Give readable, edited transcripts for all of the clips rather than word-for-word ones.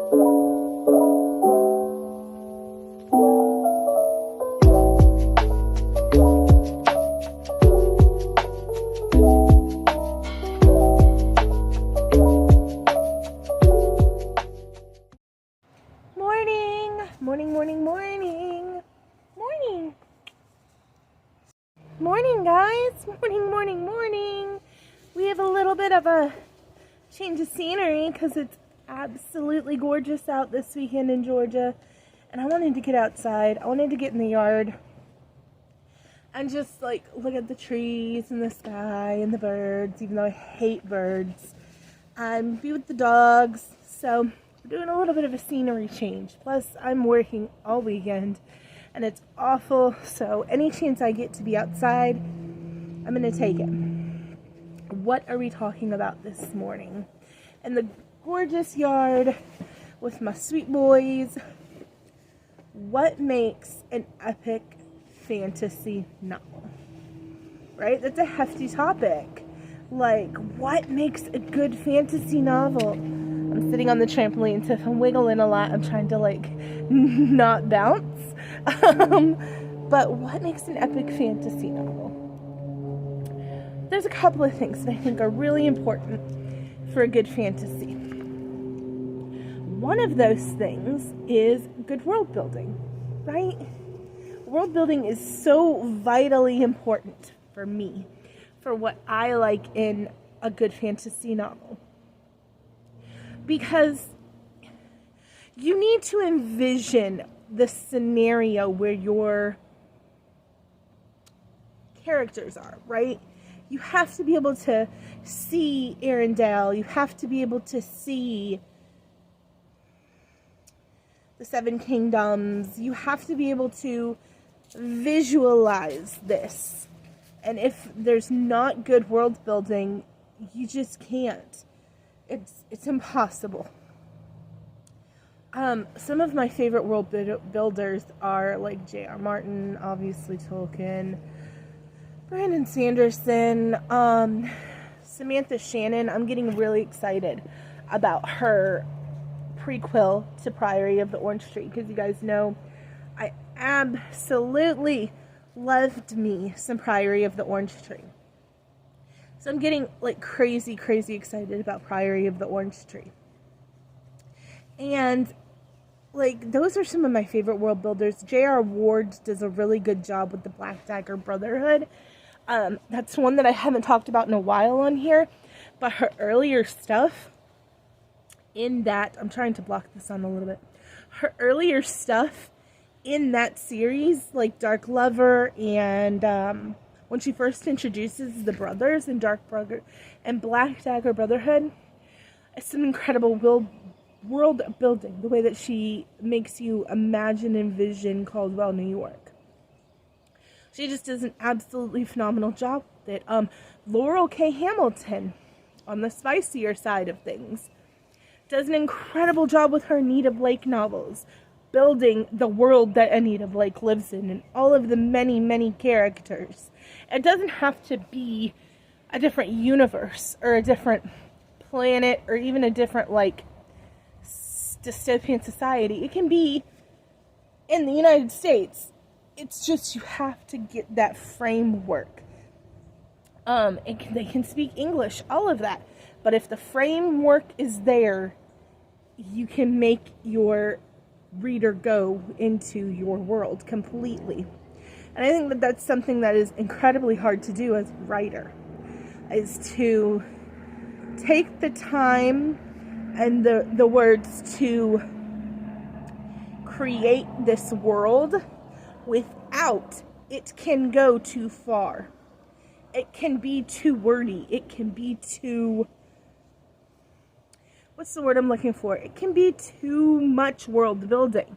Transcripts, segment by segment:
Morning, guys. Morning. We have a little bit of a change of scenery because it's absolutely gorgeous out this weekend in Georgia. And I wanted to get outside. I wanted to get in the yard and just like look at the trees and the sky and the birds, even though I hate birds. And be with the dogs. So we're doing a little bit of a scenery change. Plus, I'm working all weekend. And it's awful, so any chance I get to be outside, I'm going to take it. What are we talking about this morning? In the gorgeous yard with my sweet boys, what makes an epic fantasy novel? Right? That's a hefty topic. Like, what makes a good fantasy novel? I'm sitting on the trampoline, so if I'm wiggling a lot, I'm trying to, like, not bounce. But what makes an epic fantasy novel? There's a couple of things that I think are really important for a good fantasy. One of those things is good world building, right? World building is so vitally important for me, for what I like in a good fantasy novel. Because you need to envision the scenario where your characters are, right? You have to be able to see Arendelle. You have to be able to see the Seven Kingdoms. You have to be able to visualize this. And if there's not good world building, you just can't. It's impossible. Some of my favorite world builders are like J.R. Martin, obviously Tolkien, Brandon Sanderson, Samantha Shannon. I'm getting really excited about her prequel to Priory of the Orange Tree because you guys know I absolutely loved me some Priory of the Orange Tree. So I'm getting like crazy excited about Priory of the Orange Tree. And like, those are some of my favorite world builders. J.R. Ward does a really good job with the Black Dagger Brotherhood. That's one that I haven't talked about in a while on here. But her earlier stuff in that... I'm trying to block this on a little bit. Her earlier stuff in that series, like Dark Lover and when she first introduces the brothers in Black Dagger Brotherhood, it's some incredible world building, the way that she makes you imagine and envision Caldwell, New York. She just does an absolutely phenomenal job with it. Laurel K. Hamilton, on the spicier side of things, does an incredible job with her Anita Blake novels, building the world that Anita Blake lives in and all of the many characters. It doesn't have to be a different universe or a different planet or even a different, like, dystopian society. It can be in the United States. It's just you have to get that framework. They can speak English, all of that. But if the framework is there, you can make your reader go into your world completely. And I think that that's something that is incredibly hard to do as a writer, is to take the time and the words to create this world without it can go too far. It can be too wordy. It can be too... what's the word I'm looking for? It can be too much world building.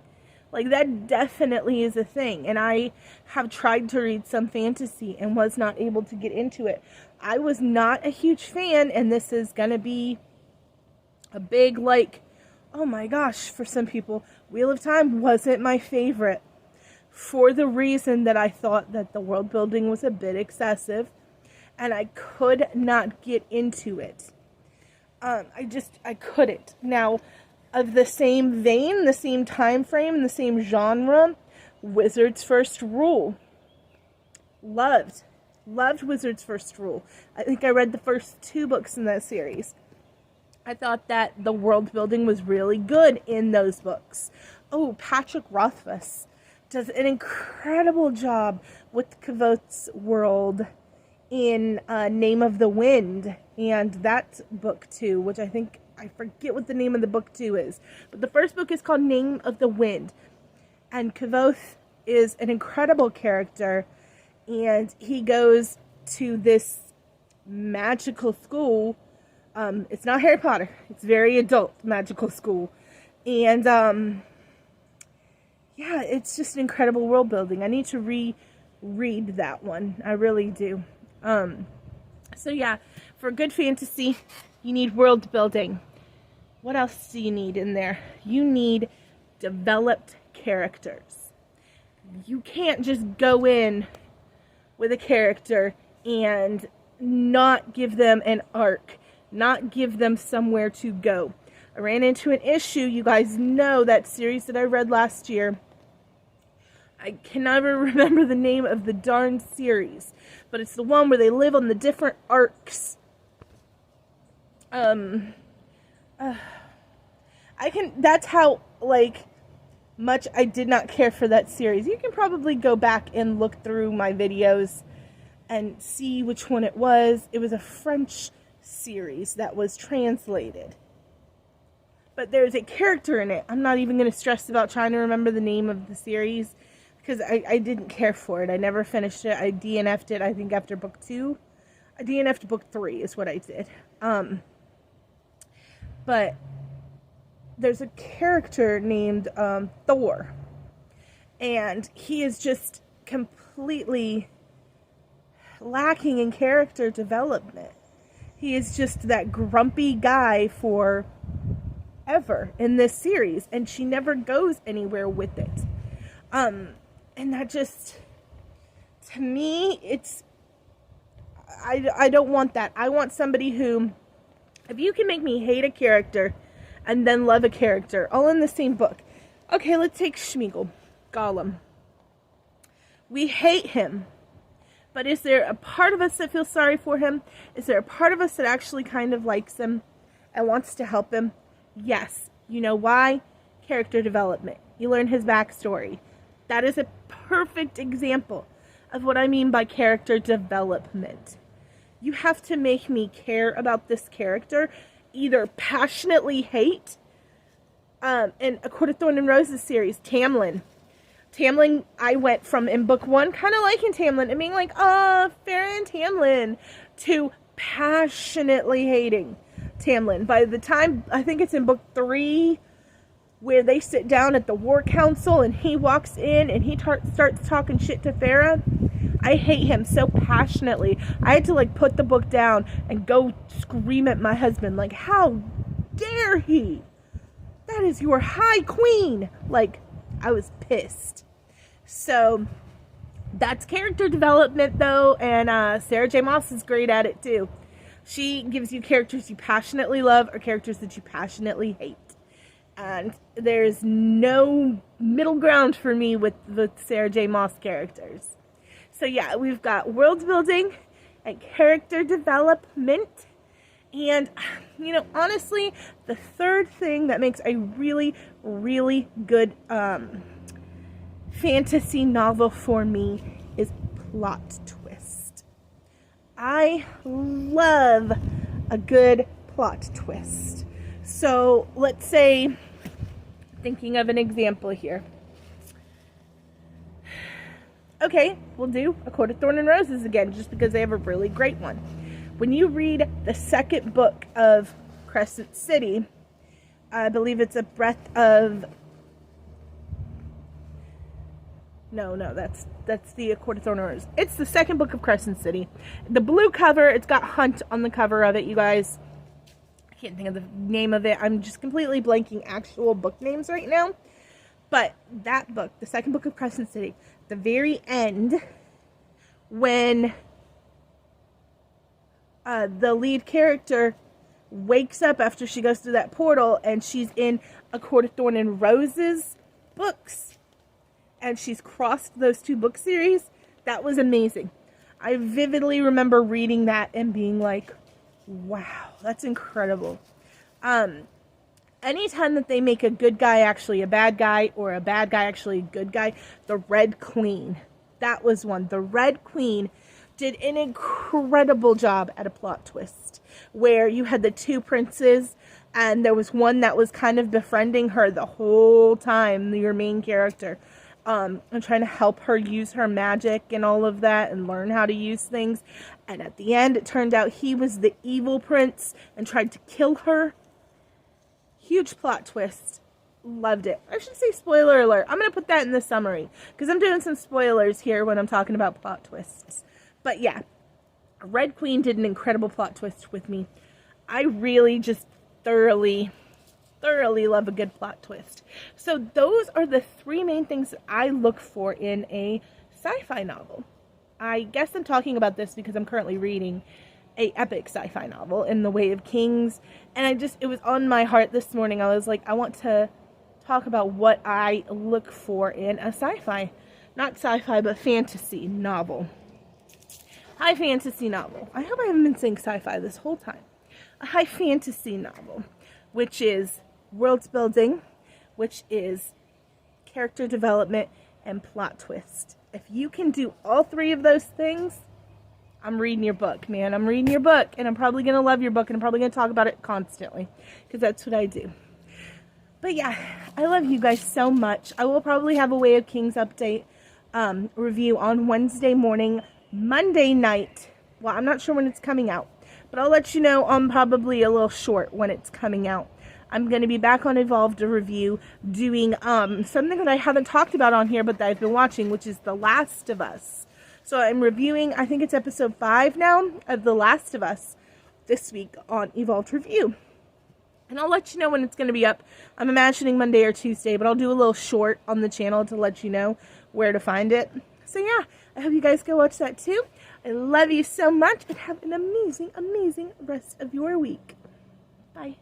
Like, that definitely is a thing. And I have tried to read some fantasy and was not able to get into it. I was not a huge fan, and this is going to be a big, like, oh my gosh, for some people, Wheel of Time wasn't my favorite. For the reason that I thought that the world building was a bit excessive, and I could not get into it. I couldn't. Now, of the same vein, the same time frame, the same genre, Wizard's First Rule. Loved Wizard's First Rule. I think I read the first 2 books in that series. I thought that the world building was really good in those books. Oh, Patrick Rothfuss does an incredible job with Kvothe's world in Name of the Wind, and that book too, which I forget what the name of the book 2 is, but the first book is called Name of the Wind, and Kvothe is an incredible character, and he goes to this magical school. It's not Harry Potter, it's very adult magical school, and yeah, it's just an incredible world building. I need to reread that one. I really do. So yeah, for good fantasy, you need world building. What else do you need in there? You need developed characters. You can't just go in with a character and not give them an arc, not give them somewhere to go. I ran into an issue. You guys know that series that I read last year. I can never remember the name of the darn series, but it's the one where they live on the different arcs. That's how, much I did not care for that series. You can probably go back and look through my videos and see which one it was. It was a French series that was translated. But there's a character in it. I'm not even going to stress about trying to remember the name of the series, because I didn't care for it. I never finished it. I DNF'd it, I think, after book 2. I DNF'd book 3 is what I did. But there's a character named Thor. And he is just completely lacking in character development. He is just that grumpy guy forever in this series. And she never goes anywhere with it. And that just, to me, I don't want that. I want somebody who, if you can make me hate a character and then love a character, all in the same book. Okay, let's take Sméagol, Gollum. We hate him, but is there a part of us that feels sorry for him? Is there a part of us that actually kind of likes him and wants to help him? Yes. You know why? Character development. You learn his backstory. That is a perfect example of what I mean by character development. You have to make me care about this character, either passionately hate, in A Court of Thorn and Roses series, Tamlin. Tamlin, I went from, in book 1, kind of liking Tamlin and being like, oh, Farrah and Tamlin, to passionately hating Tamlin. By the time, I think it's in book 3, where they sit down at the war council and he walks in and he starts talking shit to Farrah, I hate him so passionately. I had to put the book down and go scream at my husband, how dare he? That is your high queen. I was pissed. So that's character development though, and Sarah J. Maas is great at it too. She gives you characters you passionately love or characters that you passionately hate. And there's no middle ground for me with the Sarah J. Maas characters. So yeah, we've got world building and character development. And, honestly, the third thing that makes a really, really good fantasy novel for me is plot twist. I love a good plot twist. So let's say, thinking of an example here. Okay, we'll do A Court of Thorn and Roses again, just because they have a really great one. When you read the second book of Crescent City, I believe it's A Breath of... No, that's the A Court of Thorn and Roses. It's the second book of Crescent City. The blue cover, it's got Hunt on the cover of it, you guys. I can't think of the name of it. I'm just completely blanking actual book names right now. But that book, the second book of Crescent City, the very end, when the lead character wakes up after she goes through that portal and she's in A Court of Thorn and Roses books. And she's crossed those 2 book series. That was amazing. I vividly remember reading that and being like, wow, that's incredible. Anytime that they make a good guy actually a bad guy, or a bad guy actually a good guy, the Red Queen, that was one. The Red Queen did an incredible job at a plot twist, where you had the 2 princes, and there was one that was kind of befriending her the whole time, your main character, and trying to help her use her magic and all of that, and learn how to use things. And at the end, it turned out he was the evil prince and tried to kill her. Huge plot twist. Loved it. I should say spoiler alert. I'm going to put that in the summary, because I'm doing some spoilers here when I'm talking about plot twists. But yeah, Red Queen did an incredible plot twist with me. I really just thoroughly love a good plot twist. So those are the 3 main things that I look for in a sci-fi novel. I guess I'm talking about this because I'm currently reading a epic sci-fi novel, In the Way of Kings, and it was on my heart this morning. I was like, I want to talk about what I look for in a sci-fi, not sci-fi, but fantasy novel. High fantasy novel. I hope I haven't been saying sci-fi this whole time. A high fantasy novel, which is world building, which is character development, and plot twist. If you can do all 3 of those things, I'm reading your book, man. I'm reading your book, and I'm probably going to love your book, and I'm probably going to talk about it constantly, because that's what I do. But yeah, I love you guys so much. I will probably have a Way of Kings update review on Wednesday morning, Monday night. Well, I'm not sure when it's coming out, but I'll let you know on probably a little short when it's coming out. I'm going to be back on Evolved to review, doing something that I haven't talked about on here, but that I've been watching, which is The Last of Us. So I'm reviewing, I think it's episode 5 now, of The Last of Us this week on Evolved Review. And I'll let you know when it's going to be up. I'm imagining Monday or Tuesday, but I'll do a little short on the channel to let you know where to find it. So yeah, I hope you guys go watch that too. I love you so much, and have an amazing, amazing rest of your week. Bye.